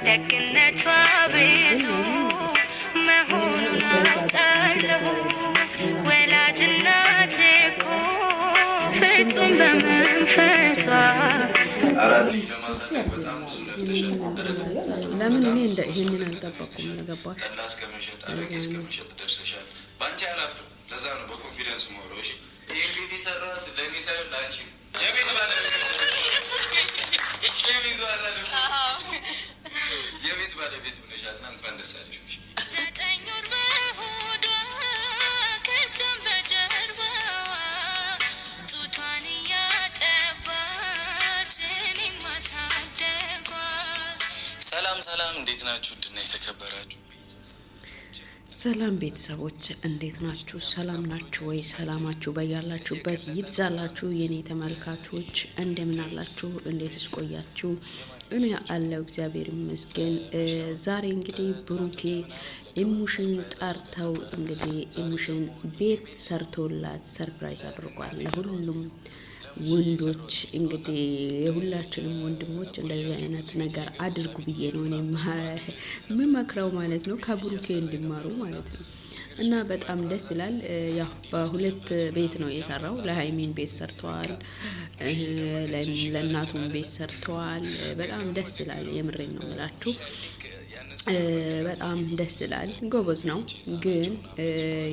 ደግነቷ ብዙ መሆኑን አውቃለሁ። ወላጅ እናት እኮ ፍጹም በመንፈሷ ለምን እኔ እንደ ይሄንን አልጠበቅኩም። ለገባሽ ባንቺ አላፍርም። ለዛ ነው በኮንፊደንስ ሞሮሽ ይሄን ቤት የሰራሁት ለኔ ሳይሆን ላንቺ የቤት ባለቤት ብለሻልና እንኳን ደስ አለሽ። 9 ወር በሆዷ ከዛም በጀርባዋ ጡቷን እያጠባች እኔም ማሳደጓ። ሰላም እንዴት ናችሁ? ድና የተከበራችሁ ሰላም ቤተሰቦች እንዴት ናችሁ? ሰላም ናችሁ ወይ? ሰላማችሁ በያላችሁበት ይብዛላችሁ። የኔ ተመልካቾች እንደምን አላችሁ? እንዴትስ ቆያችሁ? እኔ አለው እግዚአብሔር ይመስገን። ዛሬ እንግዲህ ብሩኬ ኢሙሽን ጠርተው እንግዲህ ኢሙሽን ቤት ሰርቶላት ሰርፕራይዝ አድርጓል ለሁሉም ወንዶች። እንግዲህ የሁላችንም ወንድሞች እንደዚህ አይነት ነገር አድርጉ ብዬ ነው እኔ የምመክረው ማለት ነው፣ ከብሩኬ እንዲማሩ ማለት ነው። እና በጣም ደስ ይላል። ያው በሁለት ቤት ነው የሰራው። ለሃይሚን ቤት ሰርተዋል፣ ለእናቱም ቤት ሰርተዋል። በጣም ደስ ይላል። የምሬን ነው የምላችሁ። በጣም ደስ ይላል። ጎበዝ ነው። ግን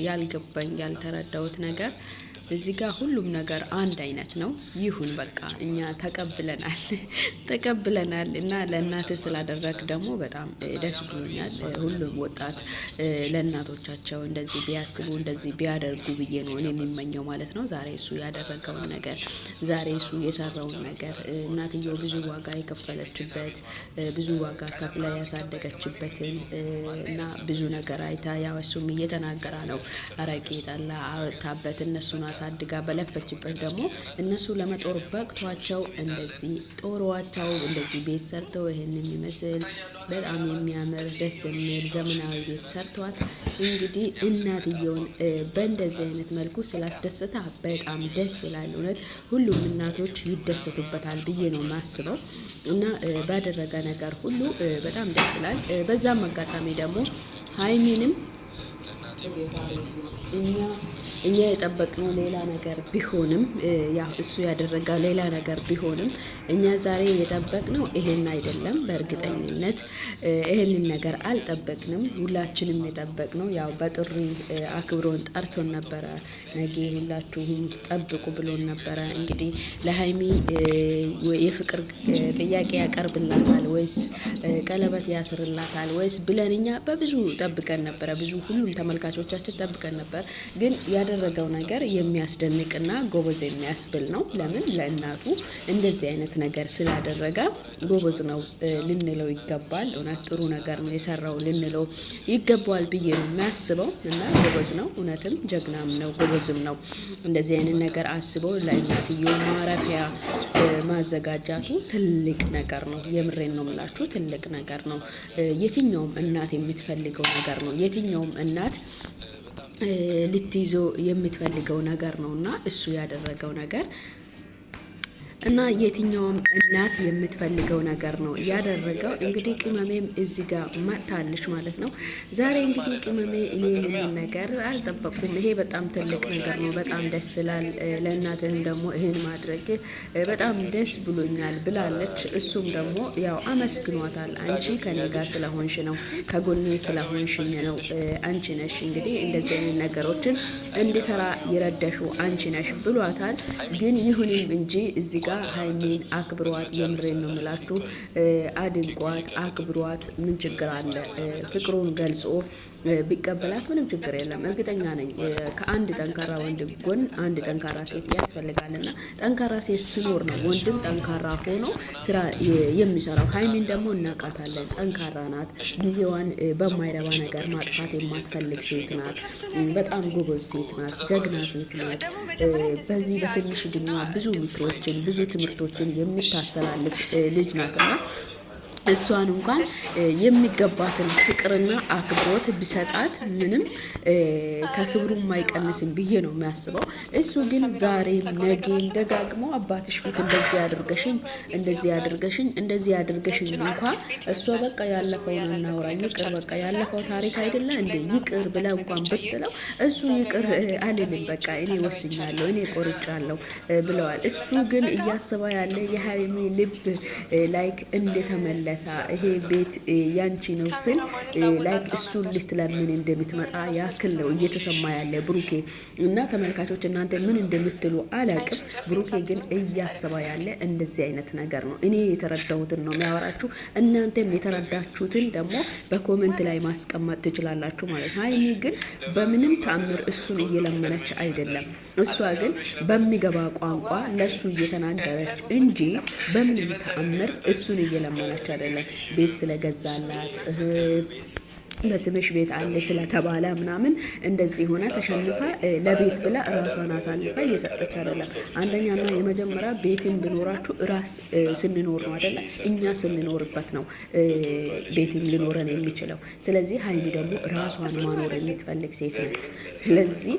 ያልገባኝ ያልተረዳሁት ነገር እዚህ ጋር ሁሉም ነገር አንድ አይነት ነው። ይሁን በቃ እኛ ተቀብለናል እና ለእናት ስላደረግ ደግሞ በጣም ደስ ብሎኛል። ሁሉም ወጣት ለእናቶቻቸው እንደዚህ ቢያስቡ እንደዚህ ቢያደርጉ ብዬ ነው እኔ የሚመኘው ማለት ነው። ዛሬ እሱ ያደረገውን ነገር፣ ዛሬ እሱ የሰራውን ነገር እናትየው ብዙ ዋጋ የከፈለችበት ብዙ ዋጋ ከፍላ ያሳደገችበትን እና ብዙ ነገር አይታ ያው እሱም እየተናገራ ነው። አረቄ ጠላ አወጣበት እነሱን አሳድጋ በለፈችበት ደግሞ እነሱ ለመጦር በቅቷቸው እንደዚህ ጦሯቸው እንደዚህ ቤት ሰርተው ይሄን የሚመስል በጣም የሚያምር ደስ የሚል ዘመናዊ ቤት ሰርተዋት እንግዲህ እናትየውን በእንደዚህ አይነት መልኩ ስላስደሰታ በጣም ደስ ይላል። እውነት ሁሉም እናቶች ይደሰቱበታል ብዬ ነው የማስበው እና ባደረገ ነገር ሁሉ በጣም ደስ ይላል። በዛም አጋጣሚ ደግሞ ሃይሚንም እኛ የጠበቅነው ሌላ ነገር ቢሆንም ያው እሱ ያደረገው ሌላ ነገር ቢሆንም እኛ ዛሬ የጠበቅነው ይሄን አይደለም። በእርግጠኝነት ይሄንን ነገር አልጠበቅንም። ሁላችንም የጠበቅነው ያው በጥሪ አክብሮን ጠርቶን ነበረ። ነገ ሁላችሁም ጠብቁ ብሎን ነበረ። እንግዲህ ለሃይሚ የፍቅር ጥያቄ ያቀርብላታል ወይስ ቀለበት ያስርላታል ወይስ ብለን እኛ በብዙ ጠብቀን ነበረ። ብዙ ሁሉም ተመልካቾቻችን ጠብቀን ነበር። ግን ያደረገው ነገር የሚያስደንቅና ጎበዝ የሚያስብል ነው። ለምን ለእናቱ እንደዚህ አይነት ነገር ስላደረገ ጎበዝ ነው ልንለው ይገባል። እውነት ጥሩ ነገር ነው የሰራው ልንለው ይገባዋል ብዬ ነው የሚያስበው እና ጎበዝ ነው። እውነትም ጀግናም ነው ጎበዝም ነው። እንደዚህ አይነት ነገር አስበው ለእናትየው ማረፊያ ማዘጋጃቱ ትልቅ ነገር ነው። የምሬን ነው የምላችሁ፣ ትልቅ ነገር ነው። የትኛውም እናት የምትፈልገው ነገር ነው። የትኛውም እናት ልትይዞ የምትፈልገው ነገር ነውና እሱ ያደረገው ነገር እና የትኛውም እናት የምትፈልገው ነገር ነው ያደረገው። እንግዲህ ቅመሜም እዚህ ጋር መጥታለች ማለት ነው። ዛሬ እንግዲህ ቅመሜ እኔ ይህንን ነገር አልጠበቅኩም። ይሄ በጣም ትልቅ ነገር ነው። በጣም ደስ ይላል። ለእናትህም ደግሞ ይህን ማድረግ በጣም ደስ ብሎኛል ብላለች። እሱም ደግሞ ያው አመስግኗታል። አንቺ ከኔ ጋር ስለሆንሽ ነው፣ ከጎኔ ስለሆንሽኝ ነው። አንቺ ነሽ እንግዲህ እንደዚህ አይነት ነገሮችን እንዲሰራ ይረዳሹ አንቺ ነሽ ብሏታል። ግን ይሁንም እንጂ እዚህ ጋር ሃይሚን አክብሯት። የምሬን ነው የምላችሁ። አድንቋት፣ አክብሯት። ምን ችግር አለ? ፍቅሩን ገልጾ ቢቀበላት ምንም ችግር የለም። እርግጠኛ ነኝ ከአንድ ጠንካራ ወንድ ጎን አንድ ጠንካራ ሴት ያስፈልጋልና ጠንካራ ሴት ሲኖር ነው ወንድም ጠንካራ ሆኖ ስራ የሚሰራው። ሃይሚን ደግሞ እናውቃታለን፣ ጠንካራ ናት። ጊዜዋን በማይረባ ነገር ማጥፋት የማትፈልግ ሴት ናት። በጣም ጎበዝ ሴት ናት፣ ጀግና ሴት ናት። በዚህ በትንሽ ዕድሜዋ ብዙ ምክሮችን ብዙ ትምህርቶችን የምታስተላልፍ ልጅ ናትና እሷን እንኳን የሚገባትን ፍቅር ፍቅርና አክብሮት ቢሰጣት ምንም ከክብሩ የማይቀንስም ብዬ ነው የሚያስበው። እሱ ግን ዛሬም ነገም ደጋግሞ አባትሽ ፊት እንደዚህ አድርገሽኝ እንደዚህ አድርገሽኝ እንኳ እሷ በቃ ያለፈውን እናውራ ይቅር በቃ ያለፈው ታሪክ አይደለ እንዴ ይቅር ብላ እንኳን ብትለው እሱ ይቅር አልልም በቃ እኔ ወስኛለሁ እኔ ቆርጫለሁ ብለዋል። እሱ ግን እያሰባ ያለ የሀይሚ ልብ ላይክ እንደተመለሰ ይሄ ቤት ያንቺ ነው ስል ላይክ እሱን ልትለምን እንደምትመጣ ያክል ነው እየተሰማ ያለ ብሩኬ እና ተመልካቾች እናንተ ምን እንደምትሉ አላቅም። ብሩኬ ግን እያሰባ ያለ እንደዚህ አይነት ነገር ነው። እኔ የተረዳሁትን ነው የሚያወራችሁ። እናንተም የተረዳችሁትን ደግሞ በኮሜንት ላይ ማስቀመጥ ትችላላችሁ ማለት ነው። ሀይሚ ግን በምንም ተአምር እሱን እየለመነች አይደለም። እሷ ግን በሚገባ ቋንቋ ለሱ እየተናገረች እንጂ በምንም ተአምር እሱን እየለመነች አይደለም። ቤት ስለገዛላት በስምሽ ቤት አለ ስለተባለ ምናምን እንደዚህ ሆነ ተሸንፋ ለቤት ብላ ራሷን አሳልፋ እየሰጠች አይደለም። አንደኛና የመጀመሪያ ቤትን ቢኖራችሁ ራስ ስንኖር ነው አይደለ? እኛ ስንኖርበት ነው ቤትን ሊኖረን የሚችለው። ስለዚህ ሀይሚ ደግሞ ራሷን ማኖር የምትፈልግ ሴት ናት። ስለዚህ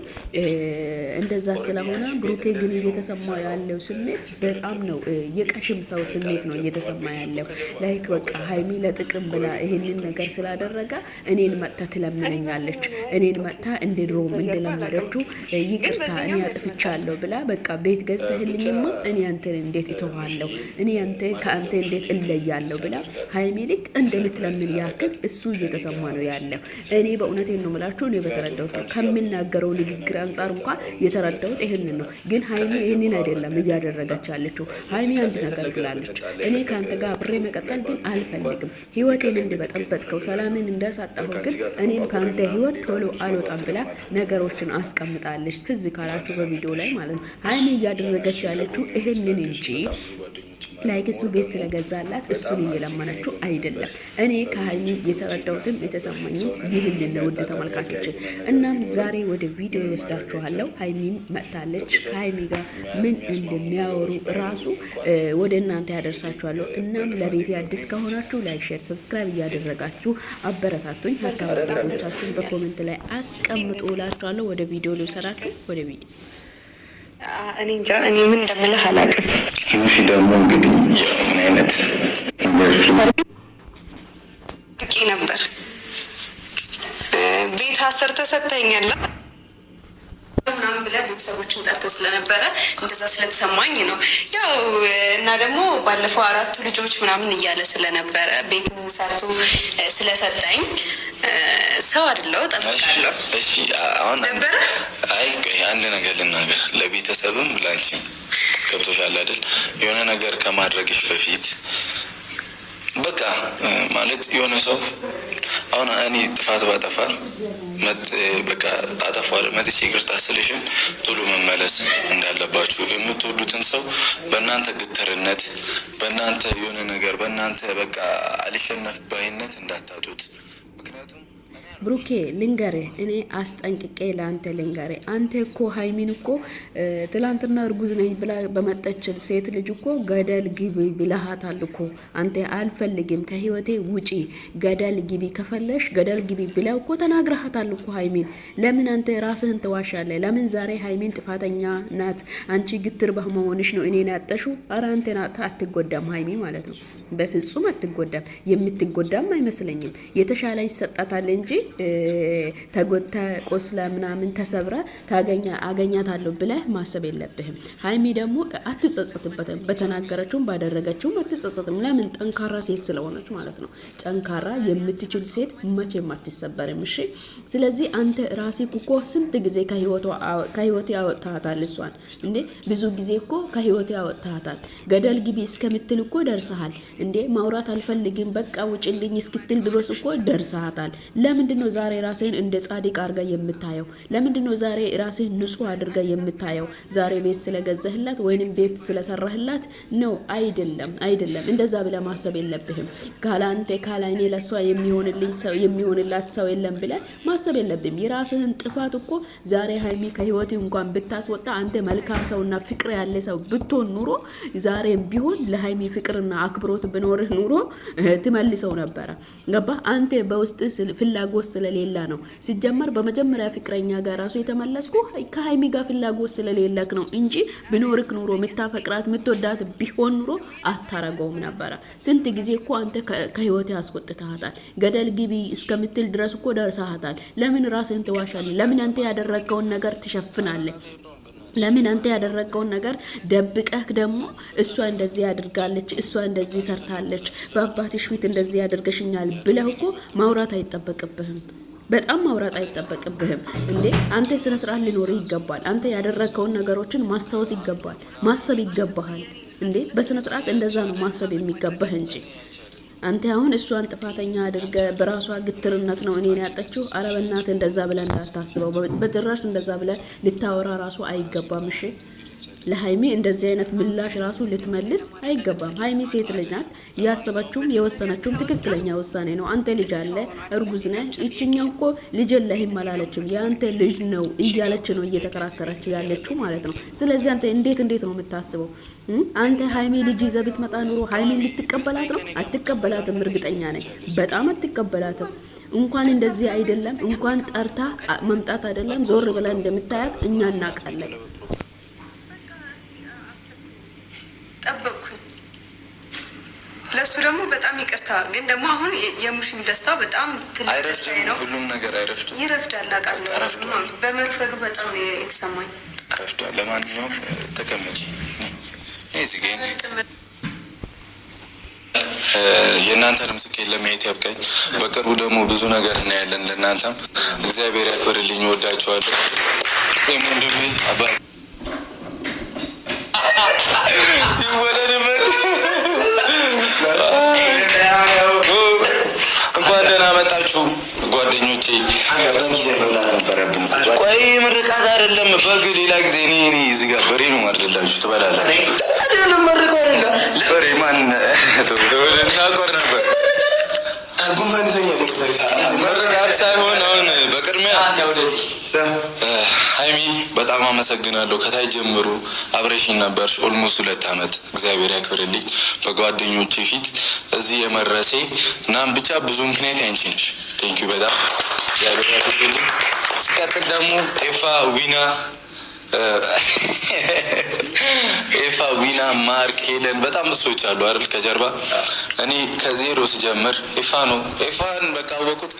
እንደዛ ስለሆነ ብሩኬ ግን እየተሰማ ያለው ስሜት በጣም ነው የቀሽም ሰው ስሜት ነው እየተሰማ ያለው። ላይክ በቃ ሀይሚ ለጥቅም ብላ ይሄንን ነገር ስላደረገ እኔን መጥታ ትለምነኛለች። እኔን መጥታ እንደ ድሮም እንደለመደችው ይቅርታ እኔ አጥፍቻለሁ ብላ በቃ ቤት ገዝተህልኝማ እኔ አንተን እንዴት እተዋለሁ? እኔ ከአንተ እንዴት እለያለሁ ብላ ሀይሚ ልክ እንደምትለምን ያክል እሱ እየተሰማ ነው ያለው። እኔ በእውነቴን ነው የምላችሁ። እኔ በተረዳሁት ነው ከሚናገረው ንግግር አንጻር እንኳን የተረዳሁት ይህንን ነው። ግን ሀይሚ ይህንን አይደለም እያደረገች ያለችው። ሀይሚ አንድ ነገር ብላለች። እኔ ከአንተ ጋር አብሬ መቀጠል ግን አልፈልግም። ህይወቴን እንደበጠበጥከው ሰላምን እንዳሳጣሁ ግን እኔም ከአንተ ህይወት ቶሎ አልወጣም ብላ ነገሮችን አስቀምጣለች። ትዝ ካላችሁ በቪዲዮ ላይ ማለት ነው። ሀይሚ እያደረገች ያለችው ይህንን እንጂ ላይክ እሱ ቤት ስለገዛላት እሱን እየለመነችው አይደለም። እኔ ከሀይሚ የተረዳሁትም የተሰማኝም ይህንን ነው ውድ ተመልካቾች። እናም ዛሬ ወደ ቪዲዮ ይወስዳችኋለሁ። ሀይሚም መጥታለች። ከሀይሚ ጋር ምን እንደሚያወሩ ራሱ ወደ እናንተ ያደርሳችኋለሁ። እናም ለቤት አዲስ ከሆናችሁ ላይክ፣ ሼር፣ ሰብስክራይብ እያደረጋችሁ አበረታቱኝ። ሀሳብ አስተያየቶቻችሁን በኮሜንት ላይ አስቀምጡ እላችኋለሁ። ወደ ቪዲዮ ልውሰዳችሁ። ወደ ቪዲዮ እኔ እንጃ እኔ ምን እንደምልህ አላውቅም። ትንሽ ደግሞ እንግዲህ ምን አይነት ጥቂ ነበር ቤት አስር ተሰጥተኛል ምናምን ብለህ ቤተሰቦችን ጠርተህ ስለነበረ እንደዛ ስለተሰማኝ ነው ያው እና ደግሞ ባለፈው 4 ልጆች ምናምን እያለ ስለነበረ ቤት ሰርቶ ስለሰጠኝ ሰው አይደለው ጠብቃለሁ። እሺ አሁን ነበር። አይ አንድ ነገር ልናገር፣ ለቤተሰብም ላንቺም ገብቶሻል አይደል? የሆነ ነገር ከማድረግሽ በፊት በቃ ማለት የሆነ ሰው አሁን እኔ ጥፋት ባጠፋ በቃ አጠፋው መጥቼ ይቅርታ ስልሽም ቶሎ መመለስ እንዳለባችሁ የምትወዱትን ሰው በእናንተ ግትርነት፣ በእናንተ የሆነ ነገር፣ በእናንተ በቃ አልሸነፍ ባይነት እንዳታጡት። ምክንያቱም ብሩኬ ልንገርህ፣ እኔ አስጠንቅቄ ለአንተ ልንገርህ። አንተ እኮ ሀይሚን እኮ ትላንትና እርጉዝ ነኝ ብላ በመጠችል ሴት ልጅ እኮ ገደል ግቢ ብለሃታል እኮ። አንተ አልፈልግም ከህይወቴ ውጪ ገደል ግቢ ከፈለሽ ገደል ግቢ ብላ እኮ ተናግረሃታል እኮ ሀይሚን። ለምን አንተ ራስህን ትዋሻለህ? ለምን ዛሬ ሀይሚን ጥፋተኛ ናት አንቺ ግትር በመሆንሽ ነው እኔን ያጠሹ? ኧረ አንተ አትጎዳም ሀይሚ ማለት ነው። በፍጹም አትጎዳም። የምትጎዳም አይመስለኝም። የተሻለ ይሰጣታል እንጂ ተጎድታ ቆስላ ምናምን ተሰብራ አገኛታለሁ ብለህ ማሰብ የለብህም። ሀይሚ ደግሞ አትጸጸትበትም። በተናገረችውም ባደረገችውም አትጸጸትም። ለምን? ጠንካራ ሴት ስለሆነች ማለት ነው። ጠንካራ የምትችል ሴት መቼም አትሰበርም። እሺ፣ ስለዚህ አንተ ራሴ እኮ ስንት ጊዜ ከህይወቴ ያወጣታል እሷን እንዴ! ብዙ ጊዜ እኮ ከህይወቴ ያወጣታል። ገደል ግቢ እስከምትል እኮ ደርሰሃል እንዴ! ማውራት አልፈልግም በቃ ውጭልኝ እስክትል ድረስ እኮ ደርሰሃታል። ለምንድን ለምንድነው ዛሬ ራስህን እንደ ጻድቅ አድርጋ የምታየው? ለምንድነው ዛሬ ራስህን ንጹህ አድርጋ የምታየው? ዛሬ ቤት ስለገዛህላት ወይንም ቤት ስለሰራህላት ነው? አይደለም። እንደዛ ብለህ ማሰብ የለብህም። ካላንተ ካላይኔ ለሷ የሚሆንላት ሰው የለም ብለህ ማሰብ የለብህም። የራስህን ጥፋት እኮ ዛሬ ሀይሚ ከህይወት እንኳን ብታስወጣ አንተ መልካም ሰውና ፍቅር ያለ ሰው ብትሆን ኑሮ ዛሬም ቢሆን ለሀይሚ ፍቅርና አክብሮት ብኖርህ ኑሮ ትመልሰው ነበረ። ገባ? አንተ በውስጥ ፍላጎት ስለሌላ ነው። ሲጀመር በመጀመሪያ ፍቅረኛ ጋር ራሱ የተመለስኩ ከሀይሚ ጋር ፍላጎት ስለሌለክ ነው እንጂ ብኖርክ ኑሮ ምታፈቅራት ምትወዳት ቢሆን ኑሮ አታረገውም ነበረ። ስንት ጊዜ እኮ አንተ ከህይወት ያስቆጥተሃታል። ገደል ግቢ እስከምትል ድረስ እኮ ደርሰሃታል። ለምን ራስህን ትዋሻለህ? ለምን አንተ ያደረግከውን ነገር ትሸፍናለህ? ለምን አንተ ያደረገውን ነገር ደብቀህ ደግሞ እሷ እንደዚህ ያድርጋለች፣ እሷ እንደዚህ ሰርታለች፣ በአባትሽ ፊት እንደዚህ ያደርገሽኛል ብለህ እኮ ማውራት አይጠበቅብህም። በጣም ማውራት አይጠበቅብህም እንዴ! አንተ ስነ ስርዓት ሊኖርህ ይገባል። አንተ ያደረግከውን ነገሮችን ማስታወስ ይገባል፣ ማሰብ ይገባሃል። እንዴ በስነ ስርዓት እንደዛ ነው ማሰብ የሚገባህ እንጂ አንተ አሁን እሷን ጥፋተኛ አድርገ በራሷ ግትርነት ነው እኔን ያጠችው። አረ በእናትህ እንደዛ ብለህ እንዳታስበው። በጭራሽ እንደዛ ብለህ ልታወራ ራሱ አይገባም። እሺ ለሀይሚ እንደዚህ አይነት ምላሽ ራሱ ልትመልስ አይገባም። ሀይሚ ሴት ልጅ ናት። ያሰበችውም የወሰነችውም ትክክለኛ ውሳኔ ነው። አንተ ልጅ አለ፣ እርጉዝ ነህ። ይችኛው እኮ ልጅ የለህም አላለችም፣ የአንተ ልጅ ነው እያለች ነው እየተከራከረች ያለችው ማለት ነው። ስለዚህ አንተ እንዴት ነው የምታስበው? አንተ ሀይሚ ልጅ ይዘህ ብትመጣ ኑሮ ሀይሚን ልትቀበላት ነው? አትቀበላትም። እርግጠኛ ነኝ በጣም አትቀበላትም። እንኳን እንደዚህ አይደለም እንኳን ጠርታ መምጣት አይደለም ዞር ብላ እንደምታያት እኛ እናውቃለን። ጠበቅኩኝ። ለሱ ደግሞ በጣም ይቅርታ። ግን ደግሞ አሁን የሙሽም ደስታ በጣም ትልቅ ደስታ ነው። ሁሉም ነገር አይረፍድም፣ ይረፍዳል። አውቃለሁ። በመርፈዱ በጣም የተሰማኝ ረፍዷል። ለማንኛውም ተቀመጪ። እዚህ ጋር የእናንተንም ስኬት ለማየት ያብቃኝ። በቅርቡ ደግሞ ብዙ ነገር እናያለን። ለእናንተም እግዚአብሔር ያክብርልኝ። እወዳችኋለሁ። ሴም ወንድሜ አባት ይወለድበት። እንኳን ደህና መጣችሁ ጓደኞቼ። ቆይ ምርቃት አይደለም በግ ሌላ ጊዜ እኔ እዚህ ጋር በሬ ነው ማድረላችሁ ትበላላችሁ። አይደለም መርቆ አይደለም በሬ ማን ተወደናቆር ነበር። ጉንፋን ይዘኛል። ምርቃት ሳይሆን አሁን በቅድሚያ ሀይሚ በጣም አመሰግናለሁ። ከታይ ጀምሮ አብረሽኝ ነበርሽ ኦልሞስት 2 አመት። እግዚአብሔር ያክብርልኝ። በጓደኞቼ ፊት እዚህ የመረሴ እናም ብቻ ብዙ ምክንያት አንቺ ነሽ። ቴንክ ዩ በጣም እግዚአብሔር ያክብርልኝ። ሲቀጥል ደግሞ ኤፋ ዊና ማርክ ሄለን በጣም ብዙዎች አሉ አይደል ከጀርባ። እኔ ከዜሮ ስጀምር ኤፋን በቃ ወቁት።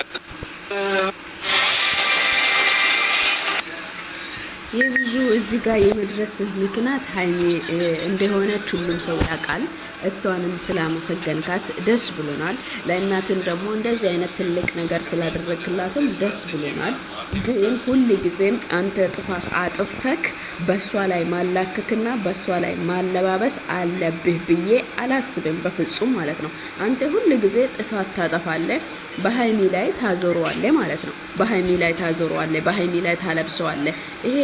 የብዙ እዚህ ጋር የመድረስ ምክንያት ሀይሚ እንደሆነች ሁሉም ሰው ያውቃል። እሷንም ስላመሰገንካት ደስ ብሎናል። ለእናትን ደግሞ እንደዚህ አይነት ትልቅ ነገር ስላደረግላትም ደስ ብሎናል። ግን ሁል ጊዜም አንተ ጥፋት አጥፍተክ በእሷ ላይ ማላከክና በእሷ ላይ ማለባበስ አለብህ ብዬ አላስብም በፍጹም ማለት ነው። አንተ ሁል ጊዜ ጥፋት ታጠፋለህ፣ በሀይሚ ላይ ታዞረዋለህ ማለት ነው። በሀይሚ ላይ ታዞረዋለህ፣ በሀይሚ ላይ ታለብሰዋለህ። ይሄ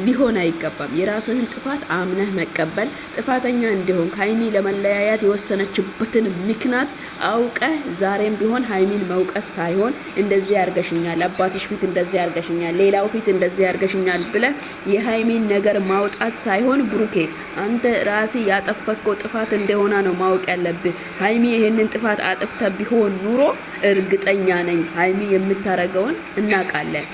ሊሆን አይገባም። የራስህን ጥፋት አምነህ መቀበል፣ ጥፋተኛ እንዲሆን ሀይሚ ለመለያየት የወሰነችበትን ምክንያት አውቀህ ዛሬም ቢሆን ሀይሚን መውቀስ ሳይሆን እንደዚህ ያርገሽኛል፣ አባትሽ ፊት እንደዚህ ያርገሽኛል፣ ሌላው ፊት እንደዚህ ያርገሽኛል ብለህ የሀይሚን ነገር ማውጣት ሳይሆን ብሩኬ አንተ ራስህ ያጠፈከው ጥፋት እንደሆነ ነው ማወቅ ያለብህ። ሀይሚ ይሄንን ጥፋት አጥፍተ ቢሆን ኑሮ እርግጠኛ ነኝ ሀይሚ የምታረገውን እናውቃለን።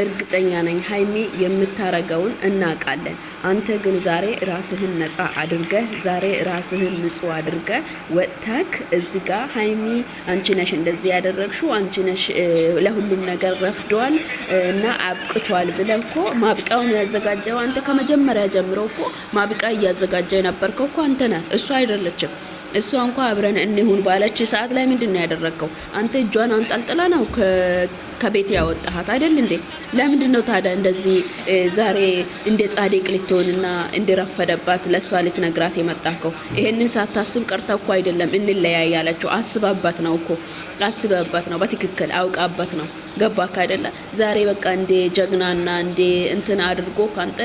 እርግጠኛ ነኝ ሀይሚ የምታረገውን እናውቃለን። አንተ ግን ዛሬ ራስህን ነፃ አድርገህ ዛሬ ራስህን ንጹህ አድርገህ ወጥተክ እዚህ ጋር ሀይሚ አንቺ ነሽ እንደዚህ ያደረግሽው፣ አንቺ ነሽ ለሁሉም ነገር ረፍዷል እና አብቅቷል ብለህ እኮ ማብቂያውን ያዘጋጀው አንተ ከመጀመሪያ ጀምሮ እኮ ማብቂያ እያዘጋጀ የነበርከው እኮ አንተ ነህ፣ እሱ አይደለችም። እሷ እንኳን አብረን እንሁን ባለች ሰዓት ላይ ምንድን ነው ያደረግከው? አንተ እጇን አንጠልጥላ ነው ከቤት ያወጣሃት አይደል እንዴ? ለምንድን ነው ታዲያ እንደዚህ ዛሬ እንደ ጻድቅ ልትሆንና እንደረፈደባት ለሷ ልትነግራት የመጣከው? ይሄንን ሳታስብ ቀርታ እኮ አይደለም እንለያይ ያለችው። አስባባት ነው እኮ አስበባት ነው። በትክክል አውቃባት ነው። ገባክ አይደለ? ዛሬ በቃ እንደ ጀግናና እንደ እንትን አድርጎ ካንተ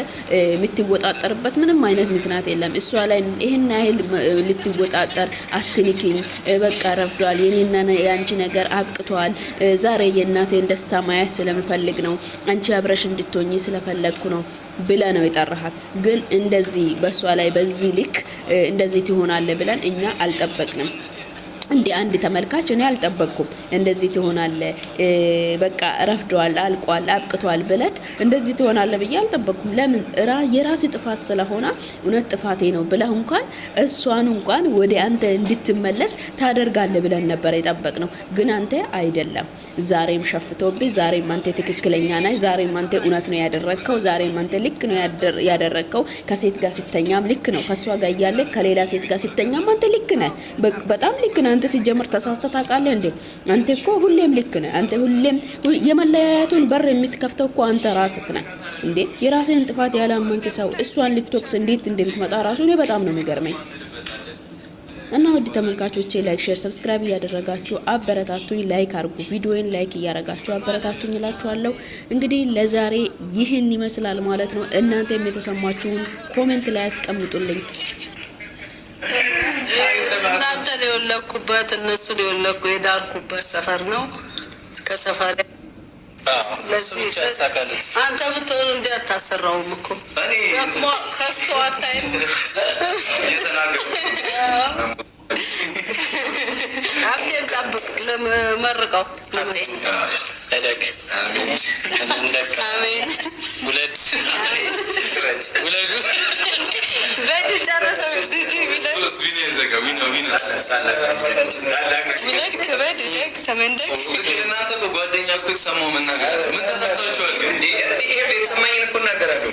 የምትወጣጠርበት ምንም አይነት ምክንያት የለም። እሷ ላይ ይሄን ያህል ልትወጣጠር አትንኪኝ፣ በቃ ረፍዷል፣ የኔና ያንቺ ነገር አብቅቷል። ዛሬ የእናቴን ደስታ ማየት ስለምፈልግ ነው፣ አንቺ አብረሽ እንድትሆኚ ስለፈለግኩ ነው ብለ ነው የጠራሃት። ግን እንደዚህ በሷ ላይ በዚህ ልክ እንደዚህ ትሆናለህ ብለን እኛ አልጠበቅንም። እንደ አንድ ተመልካች እኔ አልጠበቅኩም። እንደዚህ ትሆናለህ በቃ ረፍዷል፣ አልቋል፣ አብቅቷል ብለክ እንደዚህ ትሆናለህ ብዬ አልጠበቅኩም። ለምን የራስ ጥፋት ስለሆነ እውነት ጥፋቴ ነው ብለህ እንኳን እሷን እንኳን ወደ አንተ እንድትመለስ ታደርጋለህ ብለን ነበር የጠበቅነው። ግን አንተ አይደለም። ዛሬም ሸፍቶብኝ፣ ዛሬም አንተ ትክክለኛ ነህ፣ ዛሬም አንተ እውነት ነው ያደረግከው፣ ዛሬም አንተ ልክ ነው ያደረግከው። ከሴት ጋር ሲተኛም ልክ ነው፣ ከሷ ጋር እያለ ከሌላ ሴት ጋር ሲተኛም አንተ ልክ ነህ፣ በጣም ልክ ነህ። አንተ ሲጀምር ተሳስተህ ታውቃለህ እንዴ? አንተ እኮ ሁሌም ልክ ነህ። አንተ ሁሌም የመለያየቱን በር የምትከፍተው እኮ አንተ ራስህ ነህ እንዴ? የራስህን ጥፋት ያላመንክ ሰው እሷን ልትወቅስ እንዴት እንደምትመጣ ራሱ እኔ በጣም ነው የሚገርመኝ። እና ውድ ተመልካቾቼ ላይክ፣ ሼር፣ ሰብስክራይብ እያደረጋችሁ አበረታቱኝ። ላይክ አድርጉ፣ ቪዲዮን ላይክ እያደረጋችሁ አበረታቱኝ እላችኋለሁ። እንግዲህ ለዛሬ ይህን ይመስላል ማለት ነው። እናንተም የተሰማችሁን ኮሜንት ላይ አስቀምጡልኝ። እናንተ ሊወለኩበት እነሱ ሊወለኩ የዳርኩበት ሰፈር ነው። እስከ ሰፈር አንተ ብትሆን እንዲ አታሰራውም እኮ ደግሞ ከሱ አታይም። አብቴም ጠብቅ ለመርቀው እደግ አሜን ውለድ ውለዱ በድ ጨረሰው ውለድ ክበድ እደግ ተመንደግ እናንተ ጓደኛ እኮ የተሰማው ምን ተሰምቷችኋል? ግን ይሄ የተሰማኝን እኮ እናገራለሁ።